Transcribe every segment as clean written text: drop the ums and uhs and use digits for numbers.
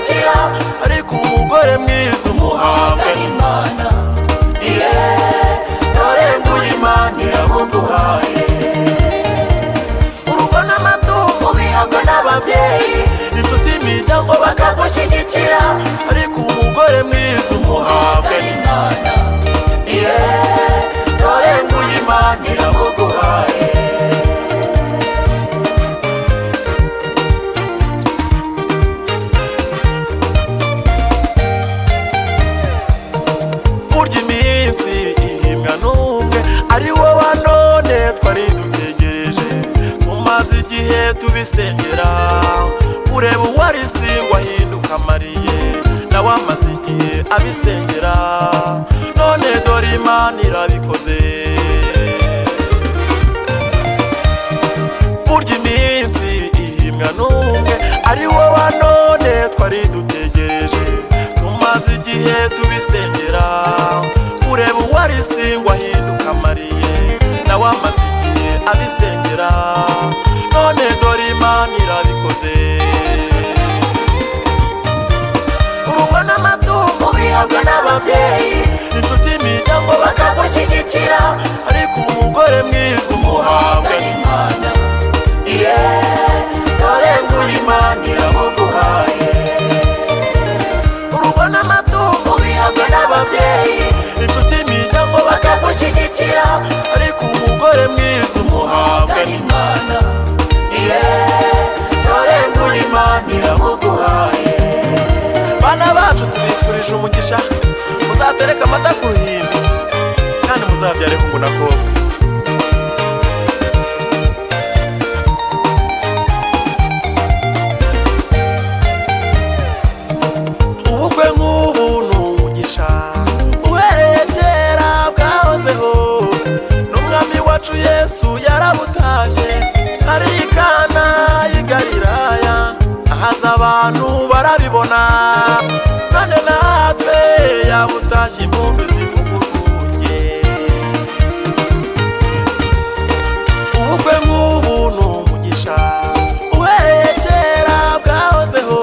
bagushyigikira, ariko umugore mwiza umuhabwa n'Imana. Dore nguyu Imana iramuguhaye. urugo n'amatungo Ubihabwa n'ababyeyi, inshuti imiryango bakagushyigikira, ariko umugore mwiza umuhabwa n'Imana. Dore nguyu Imana iramuguhaye. burya iminsi ihimwa n'umwe ari wo wa none twari dutegereje, tumaze igihe tubisengera kureba uwarisingwa ahinduka mariye, nawe amaze igihe abisengera none dore Imana irabikoze. burya iminsi ihimwa n'umwe ari wo wa none twari dutegereje, tumaze igihe tubisengera kureba uwarisingwa ahinduka mariye, nawe amaze igihe abisengera none dore Imana irabikoze. urugo n'amatungo Ubihabwa n'ababyeyi, inshuti imiryango bakagushyigikira, ariko umugore mwiza umuhabwa n'Imana. Dore nguyu Imana iramuguhaye. urugo n'amatungo Ubihabwa n'ababyeyi, inshuti imiryango bakagushyigikira, ariko umugore mwiza umuhabwa n'Imana. Dore nguyu Imana iramuguhaye. bana bacu tubifurije umugisha, muzatereke amata ku ruhimbi kandi muzabyare hungu na kobwa. ubukwe nk'ubu ni umugisha uhereye kera bwahozeho, n'umwami wacu Yesu yarabutashye ari i Kana y'i Galilaya, ahaza abantu barabibona none natwe yabutashye impundu zivuga urwunge. ubukwe nk'ubu ni umugisha uhereye kera bwahozeho,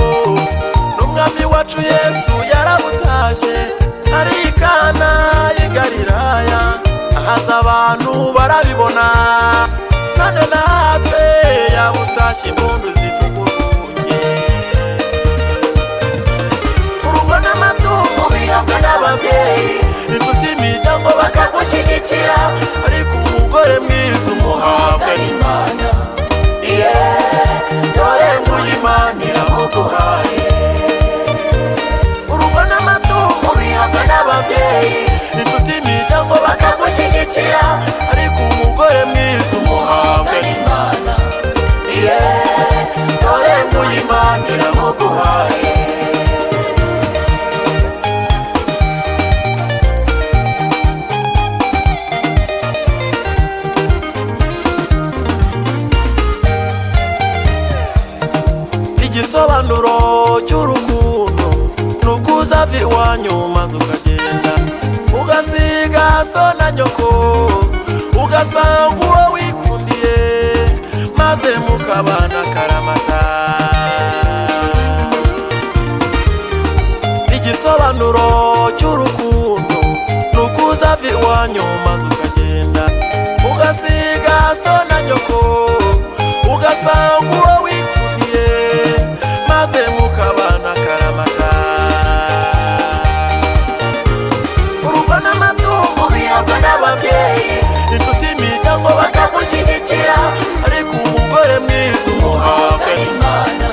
n'umwami wacu Yesu yarabutashye ari i Kana y'i Galilaya, ahaza abantu barabibona none natwe yabutashye impundu zivuga urwunge. urugo n'amatungo Ubihabwa n'ababyeyi, inshuti imiryango bakagushyigikira, ariko umugore mwiza umuhabwa n'Imana. Dore nguyu Imana iramuguhaye. urugo n'amatungo Ubihabwa n'ababyeyi, inshuti imiryango bakagushyigikira, ariko umugore mwiza umuhabwa n'Imana. Dore nguyu Imana iramuguhaye. igisobanuro cy'urukundo nubwo uzava iwanyu maze ukagenda ugasiga so na nyoko, ugasanga uwo wikundiye maze mukabana akaramata. igisobanuro cy'urukundo nubwo uzava iwanyu maze ukagenda ugasiga so na nyoko, ugasanga uwo wikundiye maze mukabana akaramata. urugo n'amatungo Ubihabwa n'ababyeyi, inshuti imiryango bakagushyigikira, ariko umugore mwiza umuhabwa n'Imana.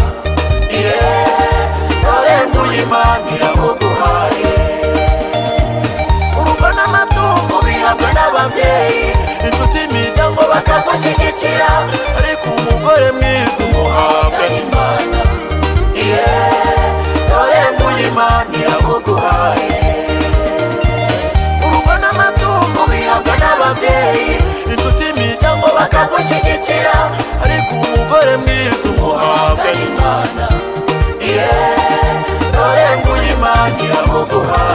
Dore nguyu Imana iramuguhaye. urugo n'amatungo Ubihabwa n'ababyeyi, inshuti imiryango bakagushyigikira, ariko umugore mwiza umuhabwa n'Imana. Dore nguyu Imana iramuguhaye. urugo n'amatungo Ubihabwa n'ababyeyi, inshuti imiryango bakagushyigikira, ariko umugore mwiza umuhabwa n'Imana. Dore nguyu Imana iramuguhaye.